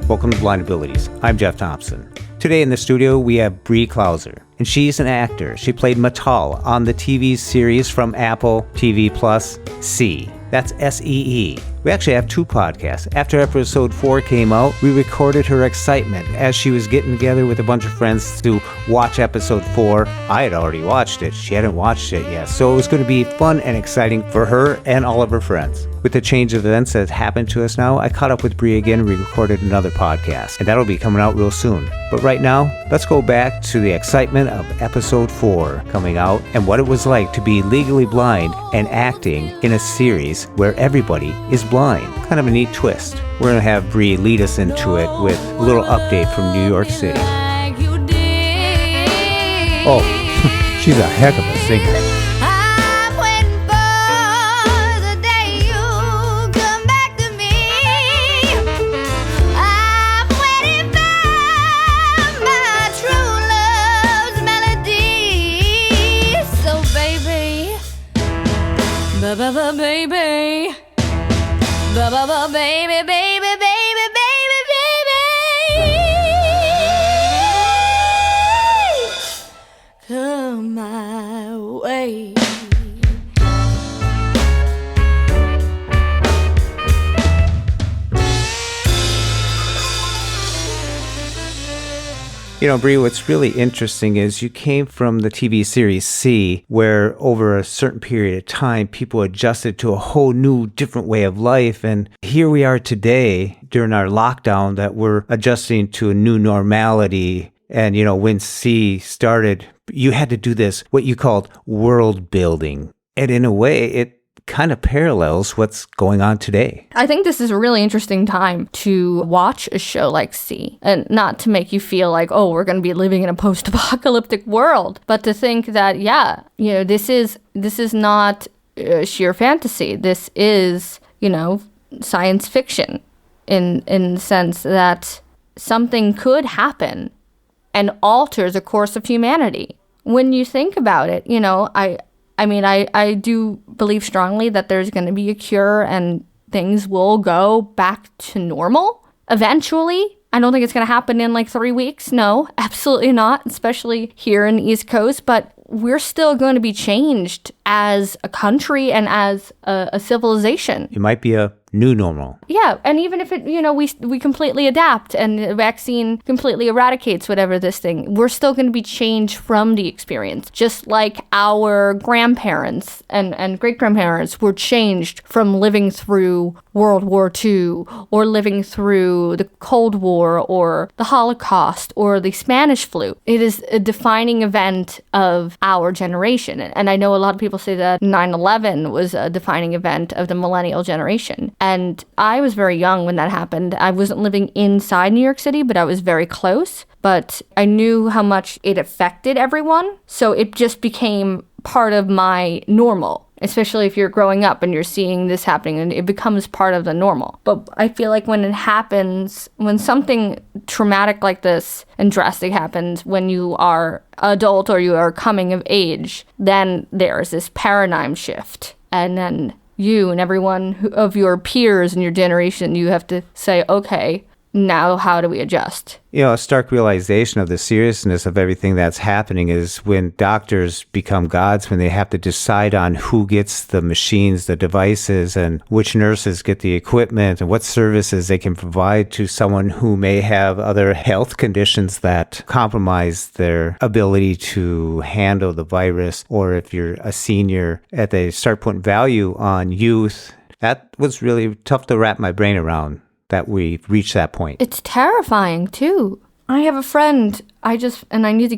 Welcome to Blind Abilities. I'm Jeff Thompson. Today in the studio, we have Bree Klauser, and she's an actor. She played Matal on the TV series from AppleTV Plus, See. That's S-E-E. We actually have two podcasts. After episode 4 came out, we recorded her excitement as she was getting together with a bunch of friends to watch episode 4. I had already watched it. She hadn't watched it yet. So it was going to be fun and exciting for her and all of her friends. With the change of events that happened to us now, I caught up with Bree again and we recorded another podcast. And that'll be coming out real soon. But right now, let's go back to the excitement of episode 4 coming out and what it was like to be legally blind and acting in a series where everybody is blind. Kind of a neat twist. We're going to have Bree lead us into it with a little update from New York City. Oh, she's a heck of a singer. Baby, baby, baby, baby, baby, baby, come my way. You know, Bree, what's really interesting is you came from the TV series See, where over a certain period of time, people adjusted to a whole new, different way of life. And here we are today during our lockdown that we're adjusting to a new normality. And, you know, when See started, you had to do this, what you called world building. And in a way, it kind of parallels what's going on today. I think this is a really interesting time to watch a show like See, and not to make you feel like, oh, we're going to be living in a post-apocalyptic world, but to think that, yeah, you know, this is not sheer fantasy. This is, you know, science fiction in the sense that something could happen and alter the course of humanity. When you think about it, you know, I mean, I do believe strongly that there's going to be a cure and things will go back to normal eventually. I don't think it's going to happen in like 3 weeks. No, absolutely not, especially here in the East Coast. But we're still going to be changed as a country and as a civilization. It might be a new normal. Yeah, and even if it, you know, we completely adapt and the vaccine completely eradicates whatever this thing, we're still going to be changed from the experience. Just like our grandparents and great-grandparents were changed from living through World War II or living through the Cold War or the Holocaust or the Spanish flu. It is a defining event of our generation. And I know a lot of people say that 9/11 was a defining event of the millennial generation. And I was very young when that happened. I wasn't living inside New York City, but I was very close. But I knew how much it affected everyone. So it just became part of my normal, especially if you're growing up and you're seeing this happening and it becomes part of the normal. But I feel like when it happens, when something traumatic like this and drastic happens when you are adult or you are coming of age, then there's this paradigm shift. And then you and everyone of your peers and your generation, you have to say, okay, now how do we adjust? You know, a stark realization of the seriousness of everything that's happening is when doctors become gods, when they have to decide on who gets the machines, the devices, and which nurses get the equipment and what services they can provide to someone who may have other health conditions that compromise their ability to handle the virus. Or if you're a senior, they start putting value on youth. That was really tough to wrap my brain around, that we've reached that point. It's terrifying too. I have a friend, I need to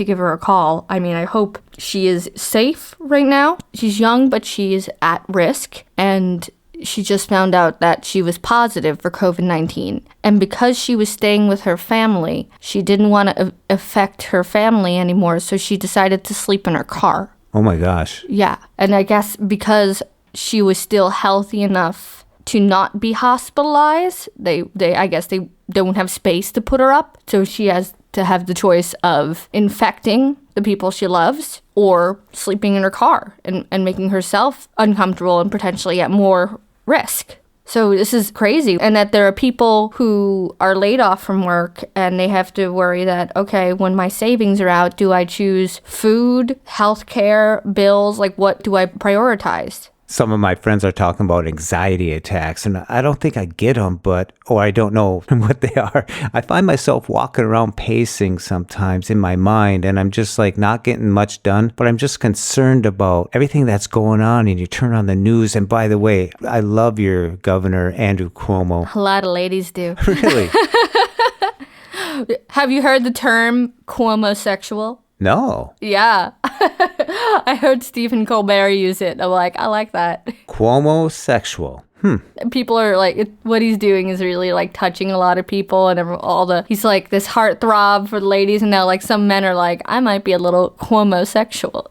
give her a call. I mean, I hope she is safe right now. She's young, but she is at risk, and she just found out that she was positive for COVID-19. And because she was staying with her family, she didn't want to affect her family anymore, so she decided to sleep in her car. Oh my gosh. Yeah, and I guess because she was still healthy enough to not be hospitalized, I guess they don't have space to put her up, so she has to have the choice of infecting the people she loves or sleeping in her car and making herself uncomfortable and potentially at more risk. So this is crazy. And that there are people who are laid off from work and they have to worry that, okay, when my savings are out, do I choose food, healthcare, bills? Like, what do I prioritize? Some of my friends are talking about anxiety attacks, and I don't think I get them, or I don't know what they are. I find myself walking around pacing sometimes in my mind, and I'm just like not getting much done, but I'm just concerned about everything that's going on, and you turn on the news, and by the way, I love your governor, Andrew Cuomo. A lot of ladies do. Really? Have you heard the term Cuomo-sexual? No. Yeah. I heard Stephen Colbert use it. I'm like, I like that. Cuomo-sexual. People are like, what he's doing is really like touching a lot of people, and he's like this heartthrob for the ladies, and now like some men are like, I might be a little Cuomo-sexual.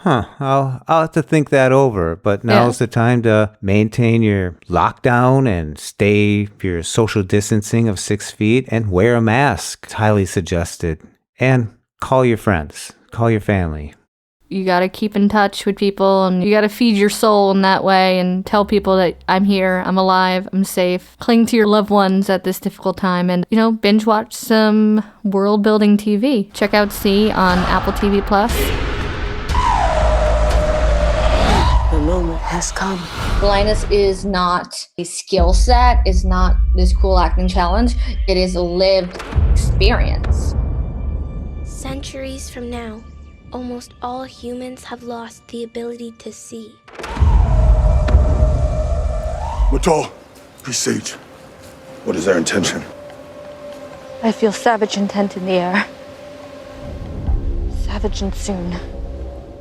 I'll have to think that over, but now's the time to maintain your lockdown and stay your social distancing of 6 feet and wear a mask. It's highly suggested. And call your friends, call your family. You got to keep in touch with people, and you got to feed your soul in that way and tell people that I'm here, I'm alive, I'm safe. Cling to your loved ones at this difficult time, and, binge watch some world-building TV. Check out C on Apple TV Plus. The moment has come. Blindness is not a skill set, is not this cool acting challenge. It is a lived experience. Centuries from now, almost all humans have lost the ability to see. Matal, presage. What is their intention? I feel savage intent in the air. Savage and soon.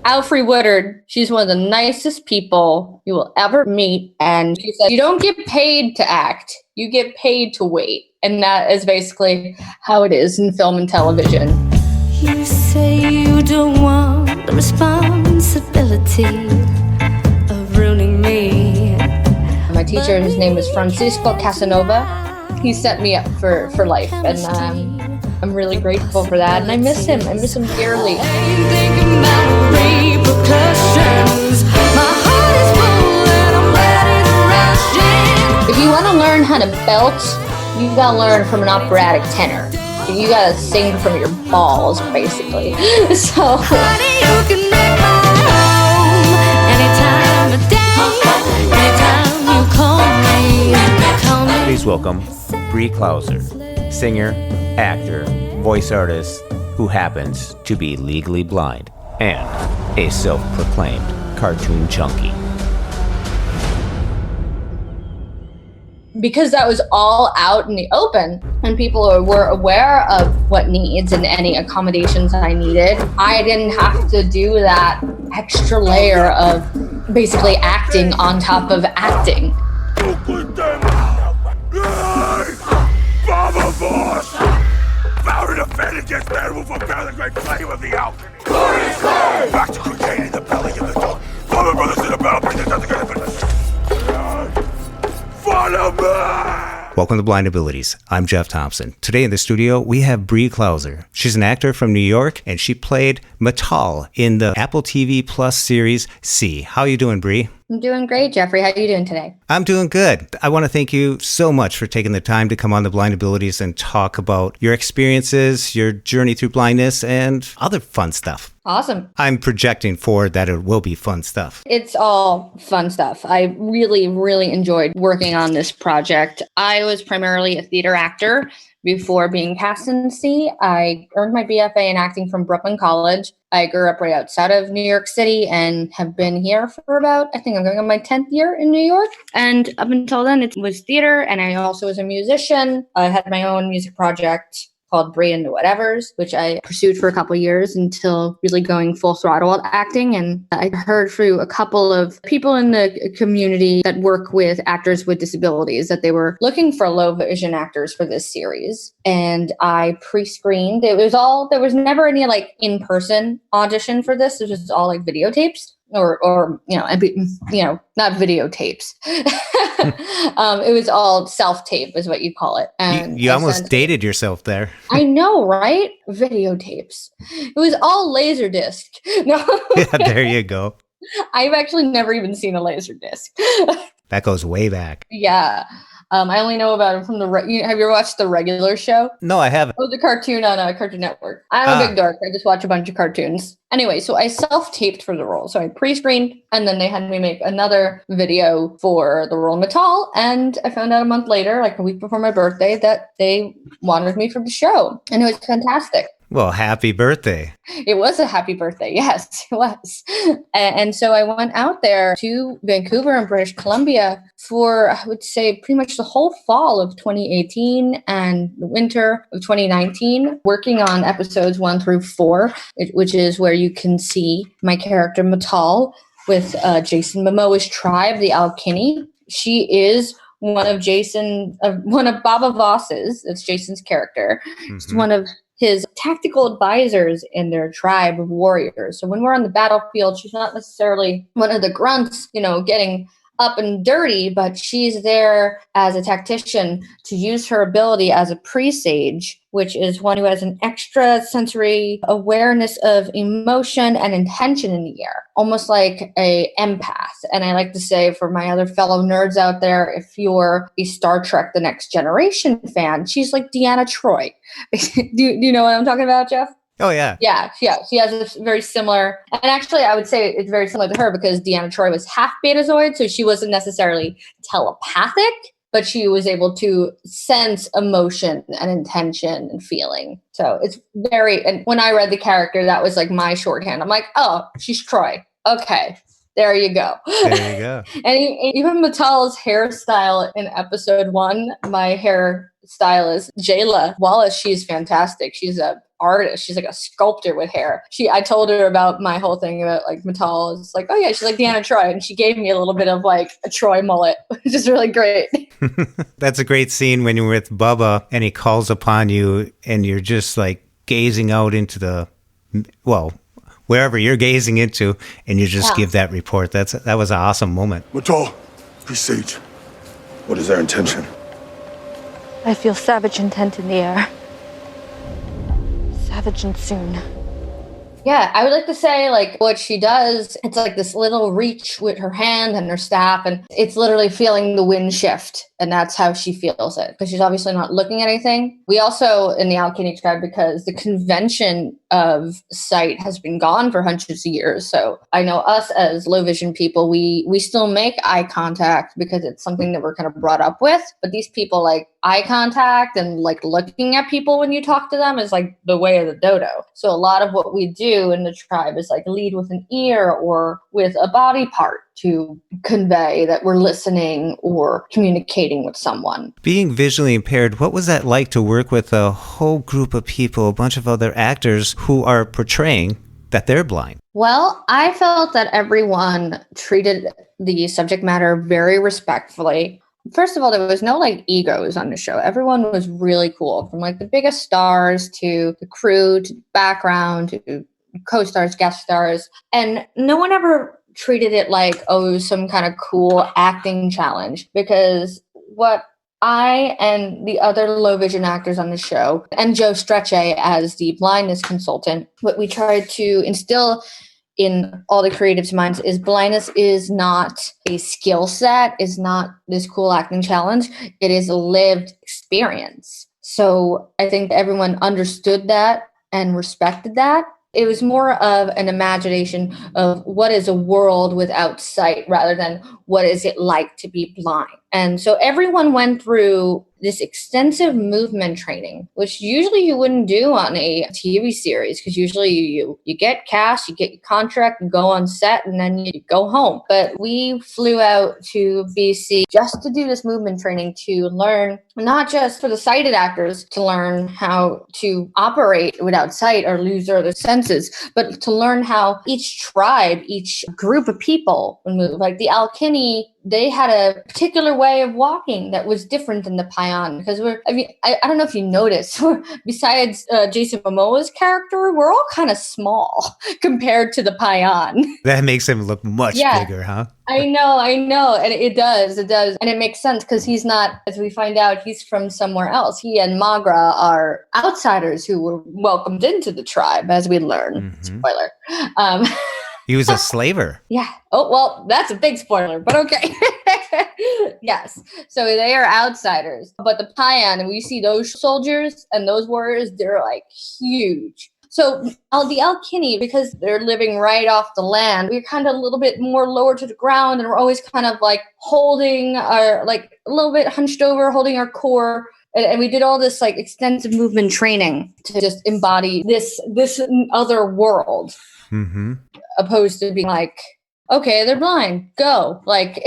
Alfre Woodard, she's one of the nicest people you will ever meet. And she said, you don't get paid to act, you get paid to wait. And that is basically how it is in film and television. You say you don't want the responsibility of ruining me. My teacher, his name was Francisco Casanova. He set me up for life, and I'm really grateful for that. And I miss him. I miss him dearly. If you want to learn how to belt, you gotta learn from an operatic tenor. You gotta sing from your balls, basically. So. Please welcome Bree Klauser, singer, actor, voice artist who happens to be legally blind and a self-proclaimed cartoon junkie. Because that was all out in the open and people were aware of what needs and any accommodations I needed, I didn't have to do that extra layer of basically acting on top of acting. Back to creating the belly of the dog. Father, brothers in the battle, bring the death together. Follow me! Welcome to Blind Abilities. I'm Jeff Thompson. Today in the studio, we have Bree Klauser. She's an actor from New York, and she played Matal in the Apple TV Plus series C. How you doing, Bree? I'm doing great, Jeffrey. How are you doing today? I'm doing good. I want to thank you so much for taking the time to come on the Blind Abilities and talk about your experiences, your journey through blindness, and other fun stuff. Awesome. I'm projecting forward that it will be fun stuff. It's all fun stuff. I really, really enjoyed working on this project. I was primarily a theater actor before being cast in C. I earned my BFA in acting from Brooklyn College. I grew up right outside of New York City and have been here for about, I think I'm going on my 10th year in New York. And up until then, it was theater. And I also was a musician. I had my own music project called Bree and the Whatevers, which I pursued for a couple of years until really going full throttle at acting. And I heard through a couple of people in the community that work with actors with disabilities that they were looking for low vision actors for this series. And I pre-screened. There was never any like in-person audition for this. It was just all like videotapes. Or not videotapes. It was all self-tape is what you call it. And you almost dated yourself there. I know, right? Videotapes. It was all Laserdisc. No. Yeah, there you go. I've actually never even seen a Laserdisc. That goes way back. Yeah. I only know about him from have you ever watched the regular show? No, I haven't. It was a cartoon on Cartoon Network. I'm a big dork. I just watch a bunch of cartoons. Anyway, so I self-taped for the role. So I pre-screened, and then they had me make another video for the role Matal. And I found out a month later, like a week before my birthday, that they wanted me for the show. And it was fantastic. Well, happy birthday. It was a happy birthday. Yes, it was. And so I went out there to Vancouver in British Columbia for, I would say, pretty much the whole fall of 2018 and the winter of 2019, working on episodes 1 through 4, which is where you can see my character Matal with Jason Momoa's tribe, the Alkini. She is one of Baba Voss's, that's Jason's character. She's one of his tactical advisors in their tribe of warriors. So when we're on the battlefield, she's not necessarily one of the grunts, getting up and dirty, but she's there as a tactician to use her ability as a presage, which is one who has an extra sensory awareness of emotion and intention in the air, almost like a empath. And I like to say, for my other fellow nerds out there, if you're a Star Trek The Next Generation fan, she's like Deanna Troi. Do you know what I'm talking about, Jeff? Oh, yeah. Yeah. She has a very similar, and actually I would say it's very similar to her because Deanna Troi was half Betazoid, so she wasn't necessarily telepathic, but she was able to sense emotion and intention and feeling. So it's and when I read the character, that was like my shorthand. I'm like, oh, she's Troi. Okay. There you go. There you go. And even Matal's hairstyle in episode 1, my hairstylist, Jayla Wallace, she's fantastic. She's a artist. She's like a sculptor with hair. I told her about my whole thing about like Matal. It's like, oh yeah, she's like Deanna Troi. And she gave me a little bit of like a Troi mullet, which is really great. That's a great scene when you're with Bubba and he calls upon you and you're just like gazing out into wherever you're gazing into, and you just give that report. That was an awesome moment. Matal, presage. What is their intention? I feel savage intent in the air. Savage and soon. Yeah, I would like to say like what she does, it's like this little reach with her hand and her staff, and it's literally feeling the wind shift. And that's how she feels it, because she's obviously not looking at anything. We also, in the Alkini tribe, because the convention of sight has been gone for hundreds of years. So I know us as low vision people, we still make eye contact because it's something that we're kind of brought up with. But these people, like eye contact and like looking at people when you talk to them is like the way of the dodo. So a lot of what we do in the tribe is like lead with an ear or with a body part to convey that we're listening or communicating with someone. Being visually impaired, what was that like to work with a whole group of people, a bunch of other actors who are portraying that they're blind? Well, I felt that everyone treated the subject matter very respectfully. First of all, there was no like egos on the show. Everyone was really cool, from like the biggest stars to the crew to the background to co-stars, guest stars. And no one ever treated it like, oh, some kind of cool acting challenge, because what I and the other low vision actors on the show, and Joe Strecce as the blindness consultant, what we tried to instill in all the creatives' minds is blindness is not a skill set, is not this cool acting challenge. It is a lived experience. So I think everyone understood that and respected that. It was more of an imagination of what is a world without sight rather than what is it like to be blind. And so everyone went through this extensive movement training, which usually you wouldn't do on a TV series, because usually you get cast, you get your contract and go on set and then you go home. But we flew out to BC just to do this movement training, to learn, not just for the sighted actors to learn how to operate without sight or lose their other senses, but to learn how each tribe, each group of people would move. Like the Alkini, they had a particular way of walking that was different than the Payan, because I don't know if you noticed, besides Jason Momoa's character, we're all kind of small compared to the Payan. That makes him look much bigger, huh? I know. And it does. And it makes sense because he's not, as we find out, he's from somewhere else. He and Magra are outsiders who were welcomed into the tribe, as we learn. Mm-hmm. Spoiler. He was a slaver. Yeah. Oh, well, that's a big spoiler, but okay. Yes. So they are outsiders. But the Payan, and we see those soldiers and those warriors, they're like huge. So the Alkini, because they're living right off the land, we're kind of a little bit more lower to the ground, and we're always kind of like holding our, like a little bit hunched over, holding our core. And we did all this like extensive movement training to just embody this other world, opposed to being like, okay, they're blind, go. Like,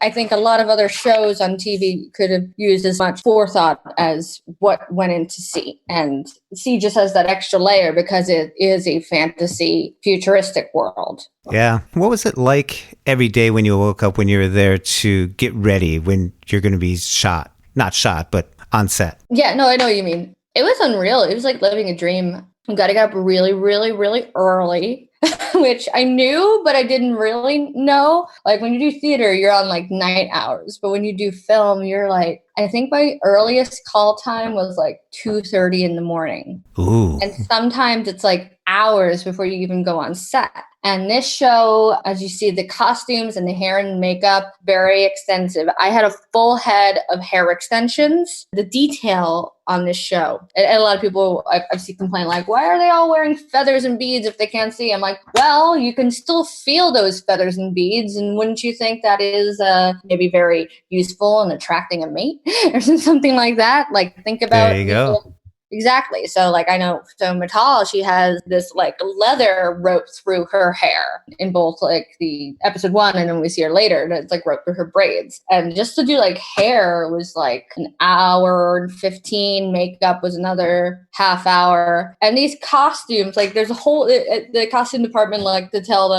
I think a lot of other shows on TV could have used as much forethought as what went into C. And C just has that extra layer because it is a fantasy futuristic world. Yeah. What was it like every day when you woke up, when you were there to get ready, when you're going to be shot? Not shot, but on set. Yeah, no, I know what you mean. It was unreal. It was like living a dream. You got to get up really, really, really early, which I knew, but I didn't really know. Like when you do theater, you're on like night hours. But when you do film, you're like, I think my earliest call time was like 2:30 in the morning. Ooh. And sometimes it's like hours before you even go on set. And this show, as you see, the costumes and the hair and makeup, very extensive. I had a full head of hair extensions. The detail on this show, and a lot of people I've seen complain like, why are they all wearing feathers and beads if they can't see? I'm like, well, you can still feel those feathers and beads. And wouldn't you think that is maybe very useful in attracting a mate or something like that? Like, think about There you go. Exactly. So like I know, so Matal, she has this like leather rope through her hair in both like the episode 1 and then we see her later and it's like rope through her braids. And just to do like hair was like an hour and 15, makeup was another half hour. And these costumes, like there's a whole, the costume department like to tell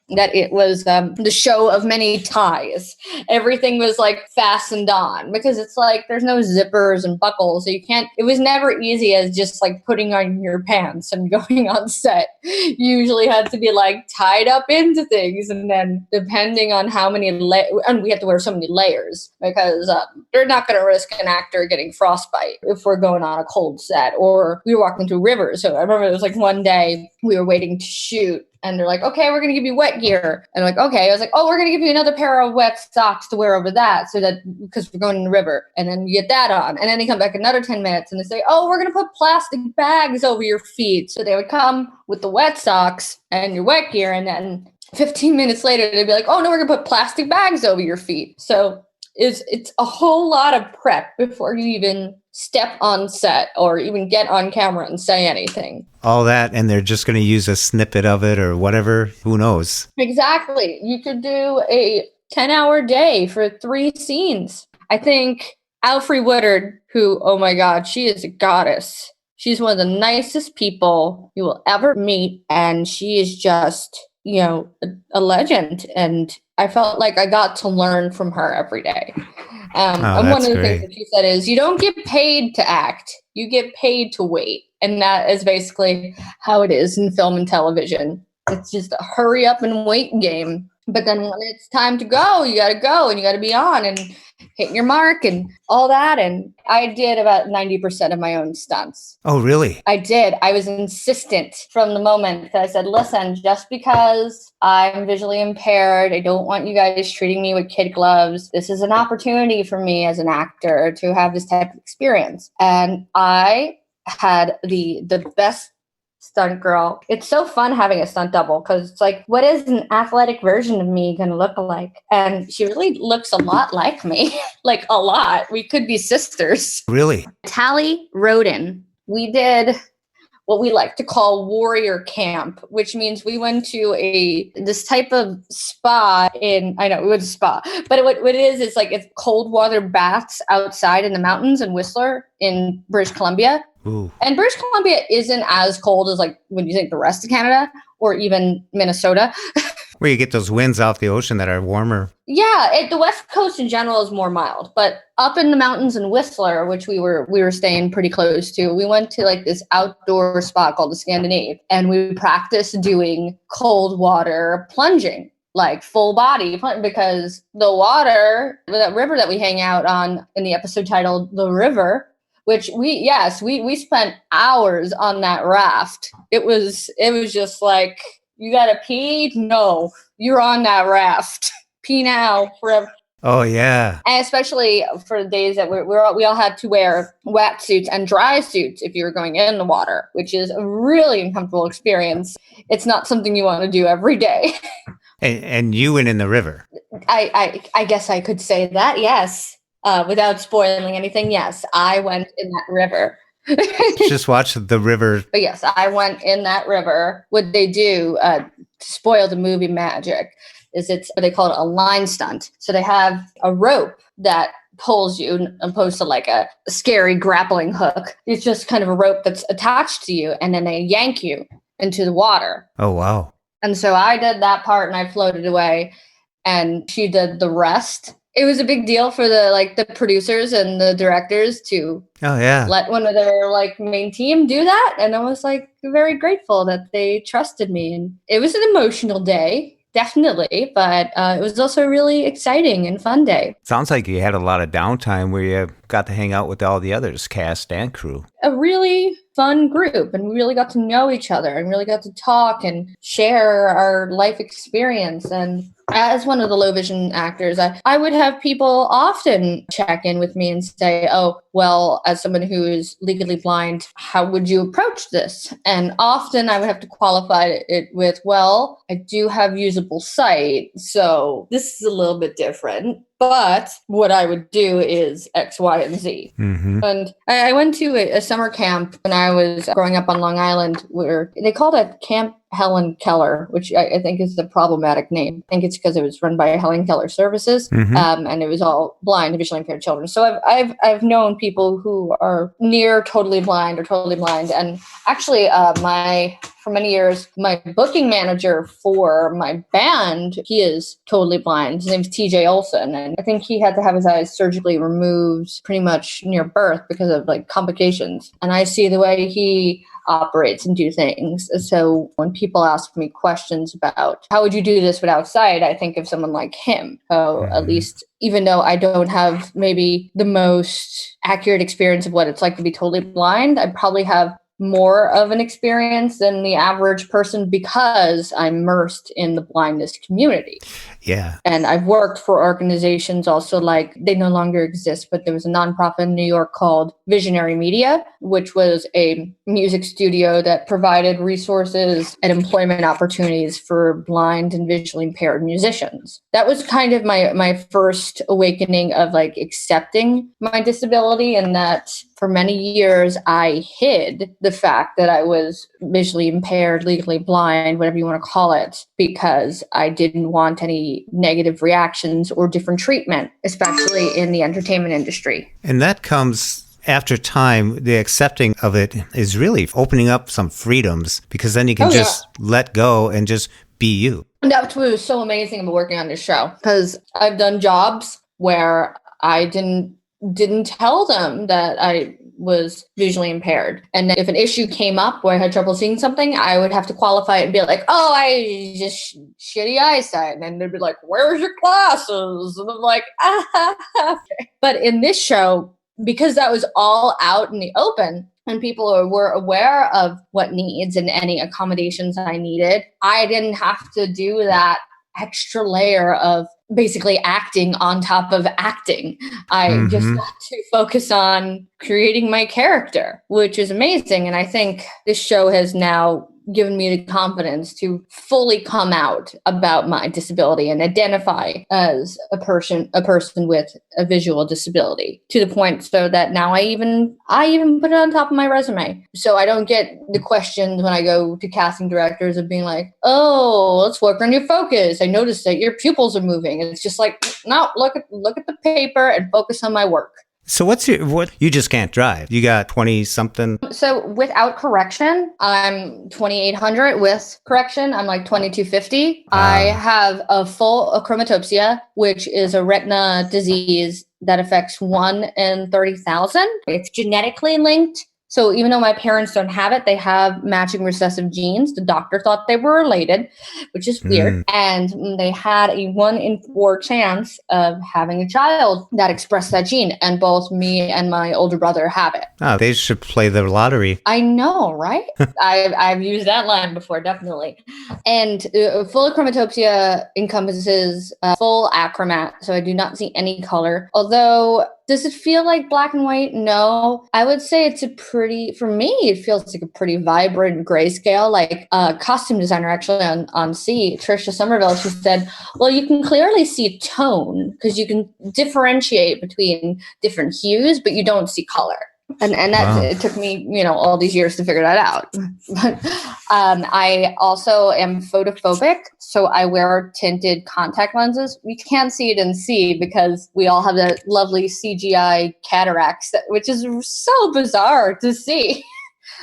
that it was the show of many ties. Everything was like fastened on because it's like there's no zippers and buckles. So you can't, it was never easy as just like putting on your pants and going on set. You usually had to be like tied up into things. And then depending on how many, and we had to wear so many layers because they're not going to risk an actor getting frostbite if we're going on a cold set or we were walking through rivers. So I remember it was like one day we were waiting to shoot. And they're like, okay, we're going to give you wet gear. And I'm like, okay. I was like, oh, we're going to give you another pair of wet socks to wear over that. So that, because we're going in the river. And then you get that on. And then they come back another 10 minutes and they say, oh, we're going to put plastic bags over your feet. So they would come with the wet socks and your wet gear. And then 15 minutes later, they'd be like, oh, no, we're going to put plastic bags over your feet. So it's a whole lot of prep before you even step on set or even get on camera and say anything. All that, and they're just going to use a snippet of it or whatever. Who knows? Exactly. You could do a 10-hour day for 3 scenes. I think Alfre Woodard, who, oh my God, she is a goddess. She's one of the nicest people you will ever meet. And she is just, you know, a legend. And I felt like I got to learn from her every day. And one of the things that she said is, you don't get paid to act, you get paid to wait. And that is basically how it is in film and television. It's just a hurry up and wait game. But then when it's time to go, you got to go and you got to be on and hit your mark and all that. And I did about 90% of my own stunts. Oh, really? I did. I was insistent from the moment that I said, listen, just because I'm visually impaired, I don't want you guys treating me with kid gloves. This is an opportunity for me as an actor to have this type of experience. And I had the best stunt girl. It's so fun having a stunt double because it's like, what is an athletic version of me going to look like? And she really looks a lot like me, like a lot. We could be sisters. Really? Tally Roden. We did what we like to call warrior camp, which means we went to this type of spa I know we went to spa, but what it is, it's like it's cold water baths outside in the mountains in Whistler in British Columbia. Ooh. And British Columbia isn't as cold as like when you think the rest of Canada or even Minnesota. Where you get those winds off the ocean that are warmer. Yeah, the West Coast in general is more mild, but up in the mountains in Whistler, which we were staying pretty close to, we went to like this outdoor spot called the Scandinave, and we practiced doing cold water plunging, like full body, because the water, that river that we hang out on in the episode titled The River, which we spent hours on that raft. It was just like, you gotta pee? No, you're on that raft. Pee now, forever. Oh, yeah. And especially for the days that we all had to wear wetsuits and dry suits if you were going in the water, which is a really uncomfortable experience. It's not something you want to do every day. And you went in the river. I guess I could say that, yes. Without spoiling anything, yes, I went in that river. Just watch the river. But yes, I went in that river. What they do to spoil the movie magic is it's what they call it a line stunt. So they have a rope that pulls you opposed to like a scary grappling hook. It's just kind of a rope that's attached to you, and then they yank you into the water. Oh, wow. And so I did that part and I floated away, and she did the rest. It was a big deal for the producers and the directors to let one of their main team do that. And I was very grateful that they trusted me. And it was an emotional day, definitely, but it was also a really exciting and fun day. Sounds like you had a lot of downtime where you got to hang out with all the others, cast and crew. A really fun group, and we really got to know each other and really got to talk and share our life experience. And as one of the low vision actors, I would have people often check in with me and say, oh, well, as someone who is legally blind, how would you approach this? And often I would have to qualify it with, well, I do have usable sight, so this is a little bit different. But what I would do is X, Y, and Z. Mm-hmm. And I went to a summer camp when I was growing up on Long Island, where they called it Camp Helen Keller, which I think is the problematic name. I think it's because it was run by Helen Keller Services, and it was all blind, visually impaired children. So I've known people who are near totally blind or totally blind. And actually, for many years, my booking manager for my band, he is totally blind. His name's TJ Olson. And I think he had to have his eyes surgically removed pretty much near birth because of complications. And I see the way he operates and do things. So when people ask me questions about how would you do this without sight, I think of someone like him. So at least, even though I don't have maybe the most accurate experience of what it's like to be totally blind, I probably have more of an experience than the average person because I'm immersed in the blindness community. Yeah. And I've worked for organizations also they no longer exist, but there was a nonprofit in New York called Visionary Media, which was a music studio that provided resources and employment opportunities for blind and visually impaired musicians. That was kind of my first awakening of accepting my disability, and that for many years I hid the fact that I was visually impaired, legally blind, whatever you want to call it, because I didn't want any negative reactions or different treatment, especially in the entertainment industry. And that comes after time. The accepting of it is really opening up some freedoms, because then you can just let go and just be you. And that's what was so amazing about working on this show, because I've done jobs where I didn't tell them that I was visually impaired. And if an issue came up where I had trouble seeing something, I would have to qualify it and be like, oh, I just shitty eyesight. And they'd be like, where's your glasses? And I'm like, okay. But in this show, because that was all out in the open and people were aware of what needs and any accommodations I needed, I didn't have to do that extra layer of basically acting on top of acting. I just got to focus on creating my character, which is amazing. And I think this show has now given me the confidence to fully come out about my disability and identify as a person with a visual disability, to the point so that now I even put it on top of my resume. So I don't get the questions when I go to casting directors of being like, oh, let's work on your focus. I noticed that your pupils are moving. And it's just like, no, look at the paper and focus on my work. So you just can't drive. You got 20 something. So without correction, I'm 2,800. With correction, I'm 2,250. I have a full achromatopsia, which is a retina disease that affects 1 in 30,000. It's genetically linked. So even though my parents don't have it, they have matching recessive genes. The doctor thought they were related, which is weird. And they had a 1 in 4 chance of having a child that expressed that gene. And both me and my older brother have it. Oh, they should play the lottery. I know, right? I've used that line before, definitely. And full chromatopsia encompasses full achromat, so I do not see any color. Although, does it feel like black and white? No. I would say it's for me, it feels like a pretty vibrant grayscale. Like a costume designer actually on C, Trisha Somerville, she said, well, you can clearly see tone because you can differentiate between different hues, but you don't see color. And that it took me, all these years to figure that out. But I also am photophobic, so I wear tinted contact lenses. We can't see it in C because we all have that lovely CGI cataracts, which is so bizarre to see.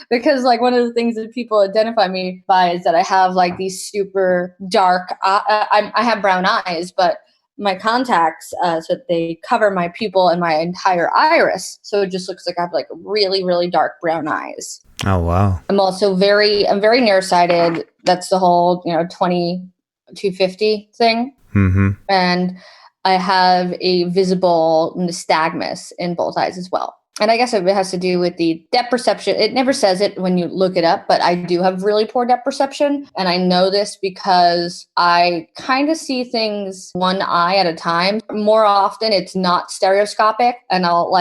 Because like one of the things that people identify me by is that I have like these super dark, I have brown eyes, but my contacts, so they cover my pupil and my entire iris. So it just looks like I have like really, really dark brown eyes. Oh, wow. I'm also very nearsighted. That's the whole, 20/250 thing. Mm-hmm. And I have a visible nystagmus in both eyes as well. And I guess it has to do with the depth perception. It never says it when you look it up, but I do have really poor depth perception. And I know this because I kind of see things one eye at a time. More often, it's not stereoscopic. And I'll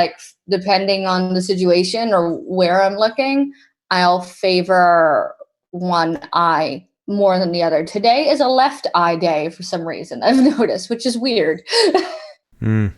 depending on the situation or where I'm looking, I'll favor one eye more than the other. Today is a left eye day for some reason, I've noticed, which is weird.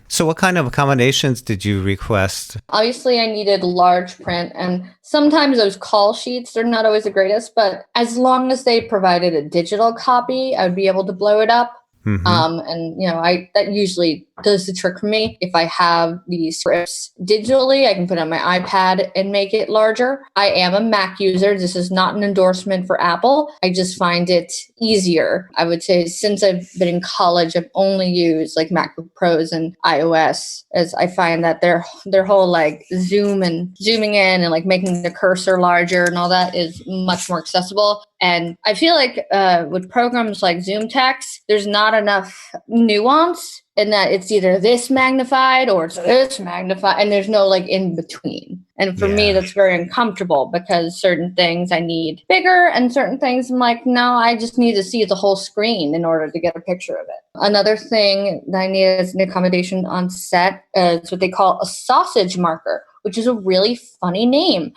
So what kind of accommodations did you request? Obviously, I needed large print, and sometimes those call sheets, they're not always the greatest, but as long as they provided a digital copy, I would be able to blow it up. Mm-hmm. That usually does the trick for me. If I have these scripts digitally, I can put it on my iPad and make it larger. I am a Mac user. This is not an endorsement for Apple. I just find it easier. I would say since I've been in college, I've only used like MacBook Pros and iOS, as I find that their whole like zooming in and like making the cursor larger and all that is much more accessible. And I feel like with programs like Zoom Text, there's not enough nuance in that it's either this magnified or it's this magnified, and there's no like in between. And for me, that's very uncomfortable because certain things I need bigger and certain things I'm like, no, I just need to see the whole screen in order to get a picture of it. Another thing that I need as an accommodation on set is what they call a sausage marker, which is a really funny name.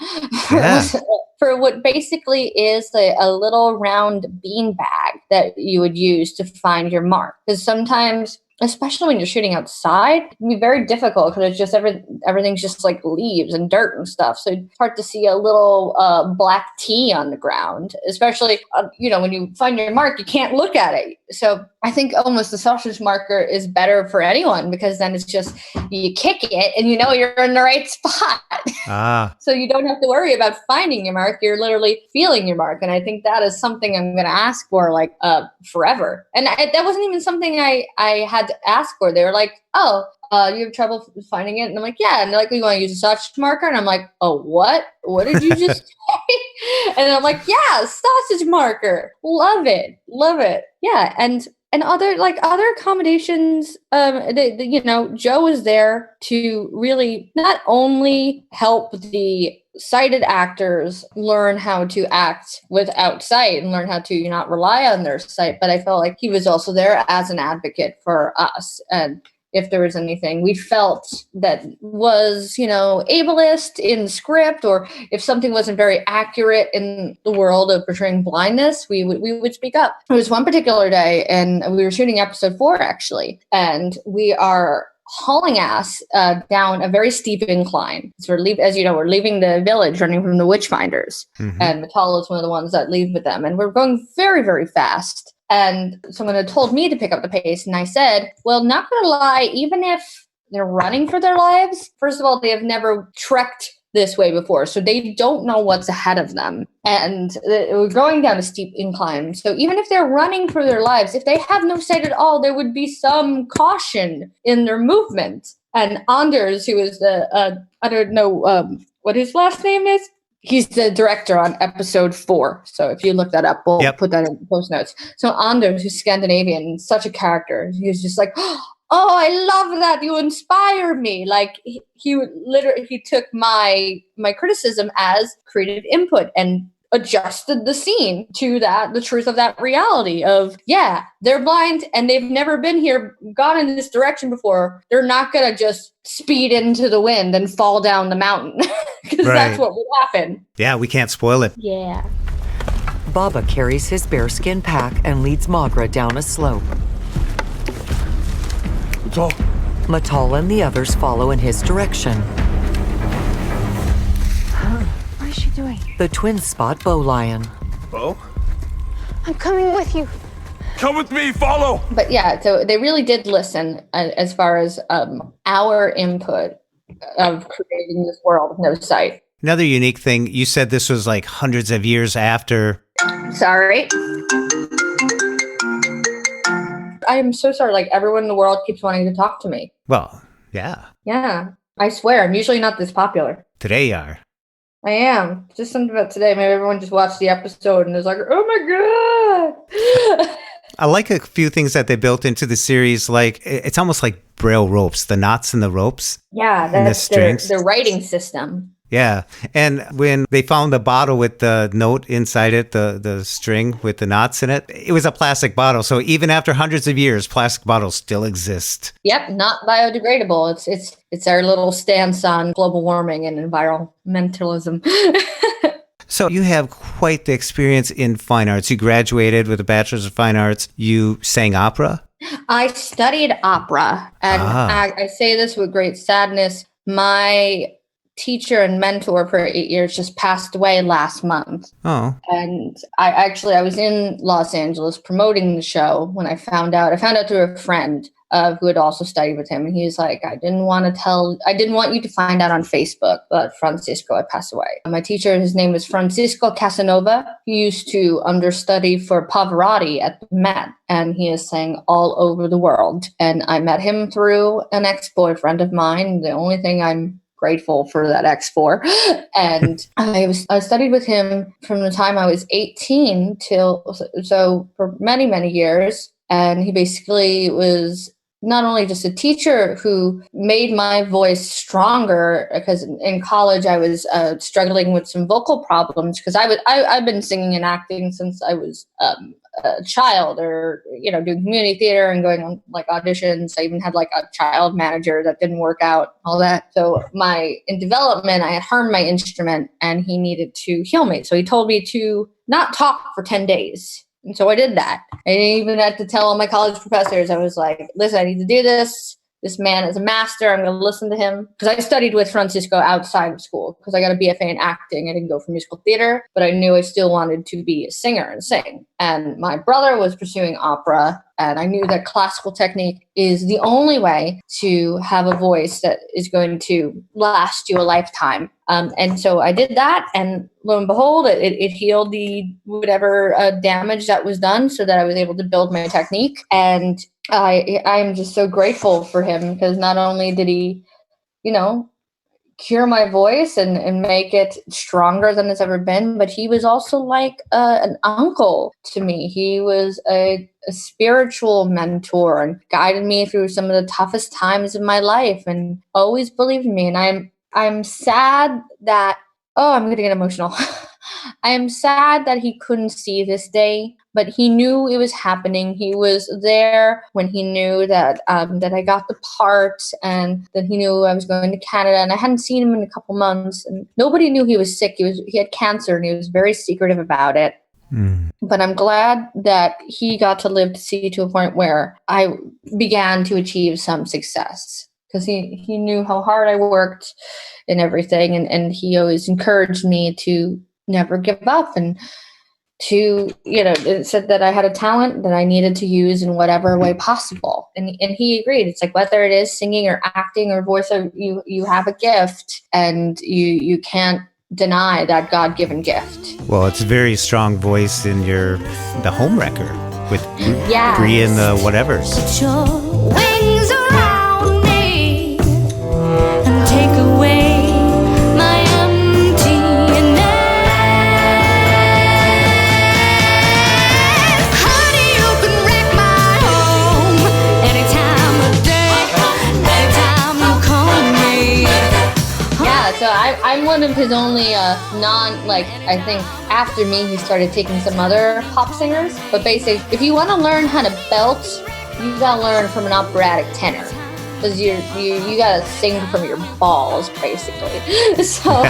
For what basically is a little round bean bag that you would use to find your mark. Because sometimes, especially when you're shooting outside, it can be very difficult because it's just everything's just like leaves and dirt and stuff. So it's hard to see a little black T on the ground, especially, when you find your mark, you can't look at it. So I think almost the sausage marker is better for anyone because then it's just, you kick it and you're in the right spot. So you don't have to worry about finding your mark. You're literally feeling your mark. And I think that is something I'm going to ask for forever. And that wasn't even something I had to ask for. They were like, oh, you have trouble finding it? And I'm like, yeah. And they're like, you want to use a sausage marker? And I'm like, oh, what? What did you just say? And I'm like, yeah, sausage marker. Love it. Yeah. And other accommodations, Joe was there to really not only help the sighted actors learn how to act without sight and learn how to not rely on their sight, but I felt like he was also there as an advocate for us. And if there was anything we felt that was, ableist in script, or if something wasn't very accurate in the world of portraying blindness, we would speak up. There was one particular day, and we were shooting episode 4, actually, and we are hauling ass down a very steep incline. So we're leaving the village, running from the witchfinders, and Matal is one of the ones that leave with them, and we're going very, very fast. And someone had told me to pick up the pace, and I said, well, not going to lie, even if they're running for their lives, first of all, they have never trekked this way before, so they don't know what's ahead of them. And we're going down a steep incline. So even if they're running for their lives, if they have no sight at all, there would be some caution in their movement. And Anders, who is uttered no what his last name is. He's the director on episode 4. So if you look that up, we'll put that in the post notes. So Anders, who's Scandinavian, such a character. He was just like, oh, I love that. You inspire me. Like he would literally, he took my criticism as creative input and adjusted the scene to the truth of that reality of, yeah, they're blind and they've never been here, gone in this direction before. They're not going to just speed into the wind and fall down the mountain because that's what would happen. Yeah, we can't spoil it. Yeah. Baba carries his bearskin pack and leads Magra down a slope. Matal. Matal and the others follow in his direction. What is she doing? The twins spot Bowlion. Bo? I'm coming with you. Come with me, follow! But yeah, so they really did listen as far as our input of creating this world with no sight. Another unique thing, you said this was like hundreds of years after. Sorry. I am so sorry. Like, everyone in the world keeps wanting to talk to me. Well, yeah. Yeah. I swear, I'm usually not this popular. Today you are. I am. Just something about today. Maybe everyone just watched the episode and is like, oh my God. I like a few things that they built into the series. Like, it's almost like Braille ropes, the knots and the ropes. Yeah, that's their writing system. Yeah. And when they found the bottle with the note inside it, the string with the knots in it, it was a plastic bottle. So even after hundreds of years, plastic bottles still exist. Yep, not biodegradable. It's our little stance on global warming and environmentalism. So you have quite the experience in fine arts. You graduated with a bachelor's of fine arts. You sang opera? I studied opera. And I say this with great sadness. My teacher and mentor for 8 years just passed away last month. Oh. And I was in Los Angeles promoting the show when I found out through a friend who had also studied with him. And he was like, I didn't want you to find out on Facebook, but Francisco had passed away. My teacher, his name was Francisco Casanova. He used to understudy for Pavarotti at the Met, and he is sang all over the world. And I met him through an ex-boyfriend of mine. The only thing I'm grateful for that ex for. And I studied with him from the time I was 18 so for many, many years. And he basically was not only just a teacher who made my voice stronger, because in college I was struggling with some vocal problems, because I've been singing and acting since I was a child, or doing community theater and going on like auditions. I even had like a child manager that didn't work out, all that. So in development, I had harmed my instrument and he needed to heal me. So he told me to not talk for 10 days. And so I did that. I didn't even have to tell all my college professors. I was like, listen, I need to do this. This man is a master. I'm going to listen to him. Because I studied with Francisco outside of school, because I got a BFA in acting. I didn't go for musical theater, but I knew I still wanted to be a singer and sing. And my brother was pursuing opera, and I knew that classical technique is the only way to have a voice that is going to last you a lifetime. And so I did that, and lo and behold, it healed the whatever damage that was done, so that I was able to build my technique. And I am just so grateful for him, because not only did he, cure my voice and make it stronger than it's ever been, but he was also like an uncle to me. He was a spiritual mentor and guided me through some of the toughest times of my life, and always believed in me. And I'm sad that, I'm going to get emotional. I am sad that he couldn't see this day, but he knew it was happening. He was there when he knew that that I got the part, and that he knew I was going to Canada, and I hadn't seen him in a couple months, and nobody knew he was sick. He had cancer, and he was very secretive about it. But I'm glad that he got to live to see to a point where I began to achieve some success, because he knew how hard I worked and everything. And he always encouraged me to never give up, and to, it said that I had a talent that I needed to use in whatever way possible. And he agreed. It's like, whether it is singing or acting or voiceover, you have a gift, and you can't deny that God-given gift. Well, it's a very strong voice in the home wrecker with Bree and the whatevers. Put your wings around me and take away my I'm one of his only I think after me, he started taking some other pop singers. But basically, if you want to learn how to belt, you got to learn from an operatic tenor. Because you got to sing from your balls, basically. So...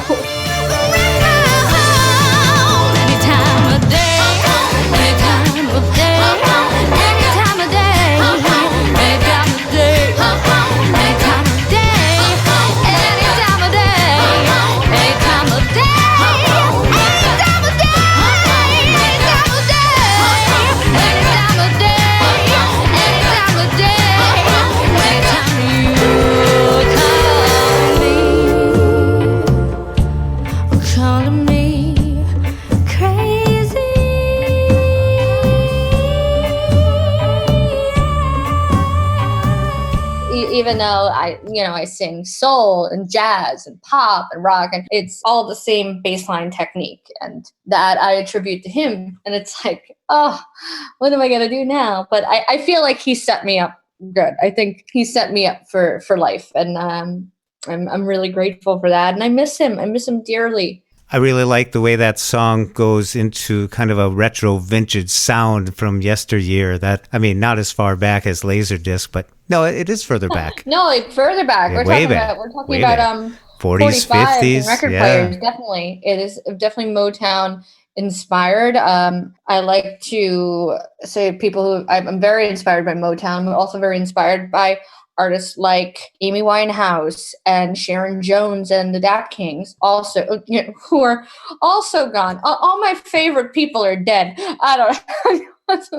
Even though I sing soul and jazz and pop and rock, and it's all the same baseline technique, and that I attribute to him. And it's like, oh, what am I gonna do now? But I feel like he set me up good. I think he set me up for life, and I'm really grateful for that. And I miss him. I miss him dearly. I really like the way that song goes into kind of a retro vintage sound from yesteryear. Not as far back as Laserdisc, but no, it is further back. No, further back. Yeah, We're talking about 40s, 50s, record players. Definitely, it is definitely Motown inspired. I like to say people who I'm very inspired by Motown. I'm also very inspired by artists like Amy Winehouse and Sharon Jones and the Dap Kings, also, who are also gone. All my favorite people are dead. I don't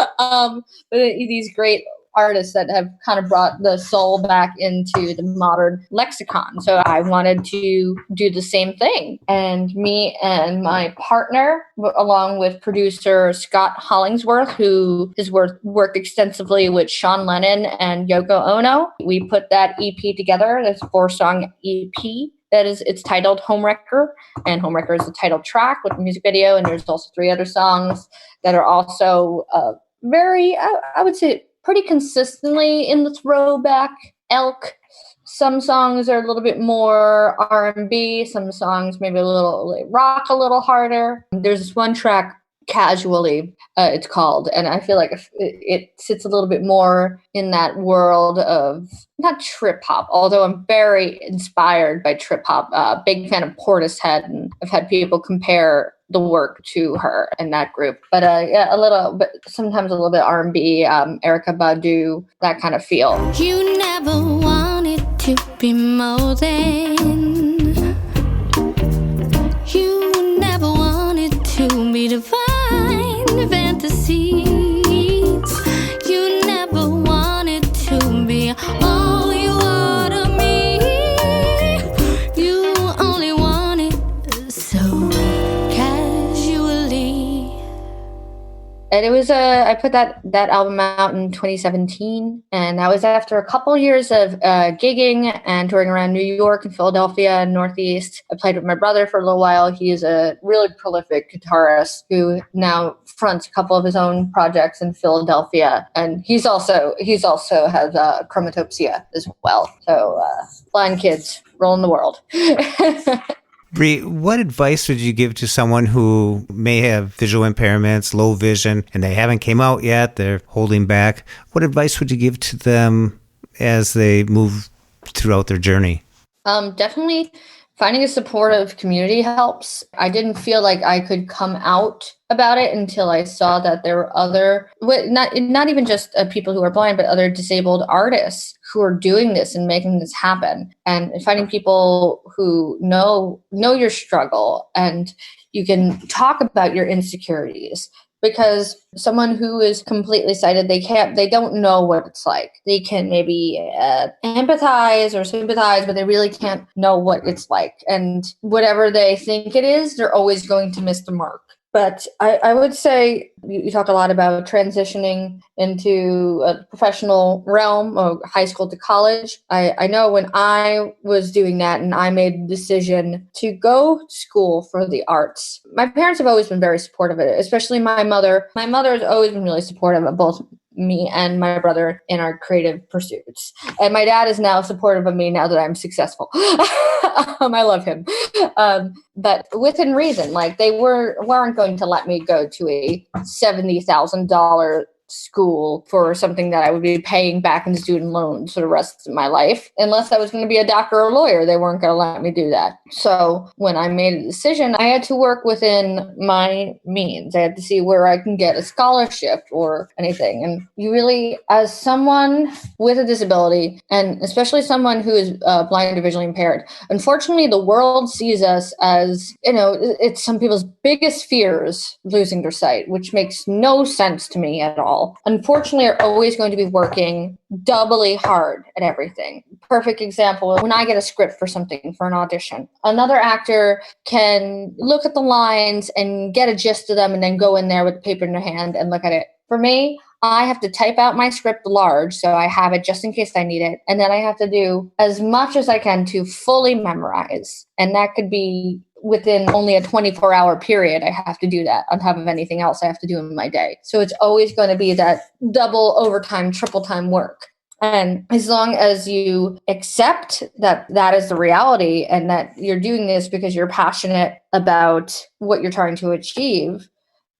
know. But these great artists that have kind of brought the soul back into the modern lexicon. So I wanted to do the same thing. And me and my partner, along with producer Scott Hollingsworth, who has worked extensively with Sean Lennon and Yoko Ono, we put that EP together. That's a 4-song EP. It's titled Homewrecker, and Homewrecker is the title track with the music video. And there's also 3 other songs that are also very, I would say, pretty consistently in the throwback ilk. Some songs are a little bit more R&B. Some songs maybe a little rock, a little harder. There's this one track, Casually, it's called, and I feel like it sits a little bit more in that world of not trip hop, although I'm very inspired by trip hop. Big fan of Portishead, and I've had people compare the work to her and that group. But a little bit, sometimes a little bit R&B, Erykah Badu, that kind of feel. You never wanted to be more than. You never wanted to be divine fantasies. You never wanted to be all you are to me. You only wanted so casually. And it was I put that album out in 2017, and that was after a couple years of gigging and touring around New York and Philadelphia and Northeast. I played with my brother for a little while. He is a really prolific guitarist who now fronts a couple of his own projects in Philadelphia, and he's also has chromatopsia as well. So blind kids rolling the world. Bree, what advice would you give to someone who may have visual impairments, low vision, and they haven't came out yet, they're holding back? What advice would you give to them as they move throughout their journey? Definitely finding a supportive community helps. I didn't feel like I could come out about it until I saw that there were other, not even just people who are blind, but other disabled artists who are doing this and making this happen, and finding people who know your struggle, and you can talk about your insecurities. Because someone who is completely sighted, they don't know what it's like. They can maybe empathize or sympathize, but they really can't know what it's like. And whatever they think it is, they're always going to miss the mark. But I would say you talk a lot about transitioning into a professional realm, or high school to college. I know when I was doing that and I made the decision to go to school for the arts, my parents have always been very supportive of it, especially my mother. My mother has always been really supportive of both me and my brother in our creative pursuits. And my dad is now supportive of me now that I'm successful. I love him. But within reason, like they weren't going to let me go to a $70,000 school for something that I would be paying back in student loans for the rest of my life. Unless I was going to be a doctor or a lawyer, they weren't going to let me do that. So when I made a decision, I had to work within my means. I had to see where I can get a scholarship or anything. And you really, as someone with a disability, and especially someone who is blind or visually impaired, unfortunately, the world sees us as, it's some people's biggest fears, losing their sight, which makes no sense to me at all. Unfortunately, are always going to be working doubly hard at everything. Perfect example, when I get a script for something, for an audition, another actor can look at the lines and get a gist of them and then go in there with the paper in their hand and look at it. For me, I have to type out my script large so I have it just in case I need it. And then I have to do as much as I can to fully memorize. And that could be within only a 24-hour period. I have to do that on top of anything else I have to do in my day. So it's always going to be that double overtime, triple time work. And as long as you accept that that is the reality and that you're doing this because you're passionate about what you're trying to achieve,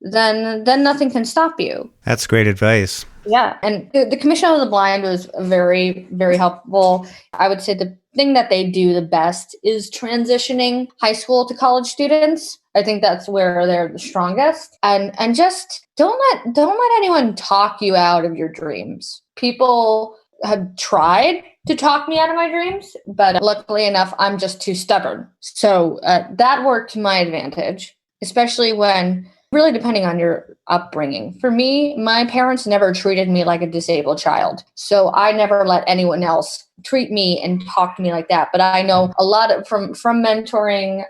then nothing can stop you. That's great advice. Yeah. And the Commission of the Blind was very, very helpful. I would say the thing that they do the best is transitioning high school to college students. I think that's where they're the strongest. And just don't let anyone talk you out of your dreams. People have tried to talk me out of my dreams, but luckily enough, I'm just too stubborn. So that worked to my advantage, especially when really depending on your upbringing. For me, my parents never treated me like a disabled child. So I never let anyone else treat me and talk to me like that. But I know a lot from mentoring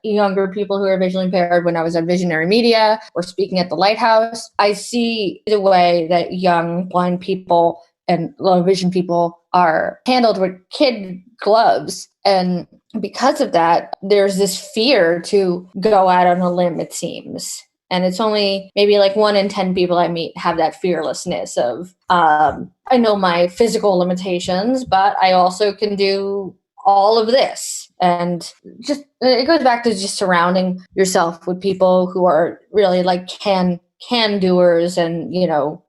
younger people who are visually impaired when I was at Visionary Media or speaking at the Lighthouse. I see the way that young blind people and low vision people are handled with kid gloves. And because of that, there's this fear to go out on a limb, it seems. And it's only maybe like 1 in 10 people I meet have that fearlessness of, I know my physical limitations, but I also can do all of this. And just, it goes back to just surrounding yourself with people who are really like can-doers and,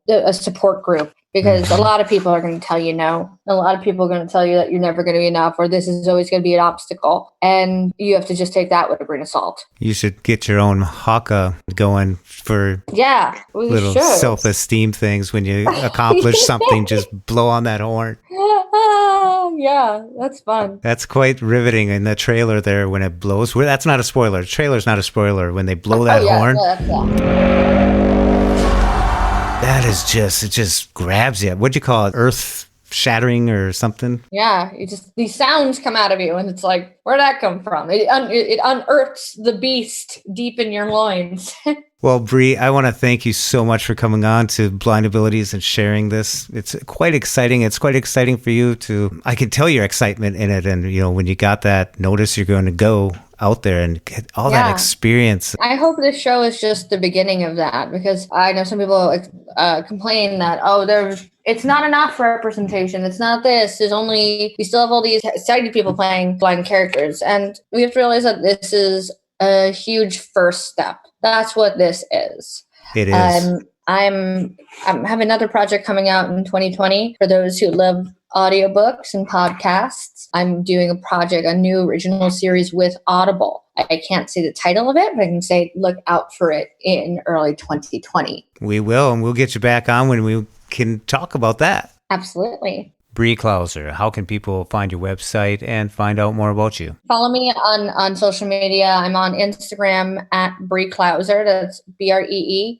a support group. Because a lot of people are going to tell you no. A lot of people are going to tell you that you're never going to be enough or this is always going to be an obstacle. And you have to just take that with a grain of salt. You should get your own haka going for little self-esteem things when you accomplish something. Just blow on that horn. Yeah, that's fun. That's quite riveting in the trailer there when it blows. That's not a spoiler. The trailer's not a spoiler. When they blow that horn. That is it just grabs you. What'd you call it? Earth shattering or something? Yeah, these sounds come out of you and it's like, where'd that come from? It unearths the beast deep in your loins. Well, Bree, I want to thank you so much for coming on to Blind Abilities and sharing this. It's quite exciting. It's quite exciting for you I can tell your excitement in it. And, when you got that notice, you're going to go out there and get all that experience. I hope this show is just the beginning of that, because I know some people complain that, it's not enough representation. It's not this. We still have all these sighted people playing blind characters. And we have to realize that this is a huge first step. That's what this is. It is. I have another project coming out in 2020 for those who love audiobooks and podcasts. I'm doing a new original series with Audible. I can't say the title of it, but I can say look out for it in early 2020. We will, and we'll get you back on when we can talk about that. Absolutely. Bree Klauser, how can people find your website and find out more about you? Follow me on social media. I'm on Instagram at Bree Klauser. That's BreeKlauser.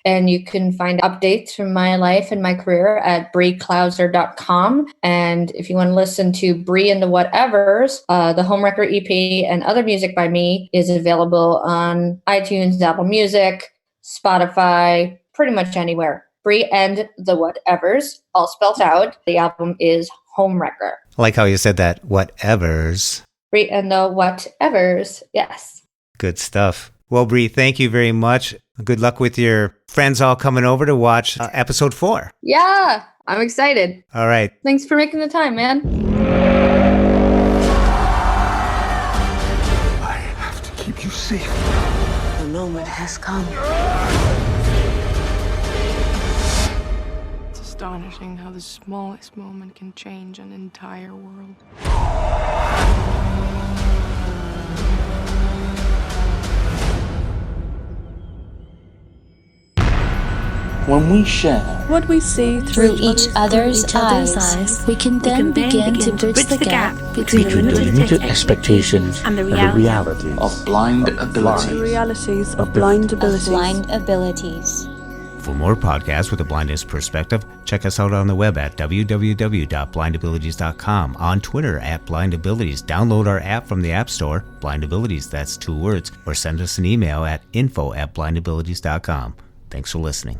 And you can find updates from my life and my career at breeklauser.com. And if you want to listen to Bree and the Whatevers, the Homewrecker EP and other music by me is available on iTunes, Apple Music, Spotify, pretty much anywhere. Bree and the Whatevers, all spelled out. The album is Homewrecker. I like how you said that, Whatevers. Bree and the Whatevers, yes. Good stuff. Well, Bree, thank you very much. Good luck with your friends all coming over to watch episode 4. Yeah, I'm excited. All right. Thanks for making the time, man. see. The moment has come. It's astonishing how the smallest moment can change an entire world. When we share what we see through each other's eyes, we can then begin to bridge the gap between limited expectations and the reality of blind abilities. The realities of blind abilities. For more podcasts with a blindness perspective, check us out on the web at www.blindabilities.com, on Twitter at blindabilities. Download our app from the App Store, blindabilities, that's 2 words, or send us an email at info@blindabilities.com. Thanks for listening.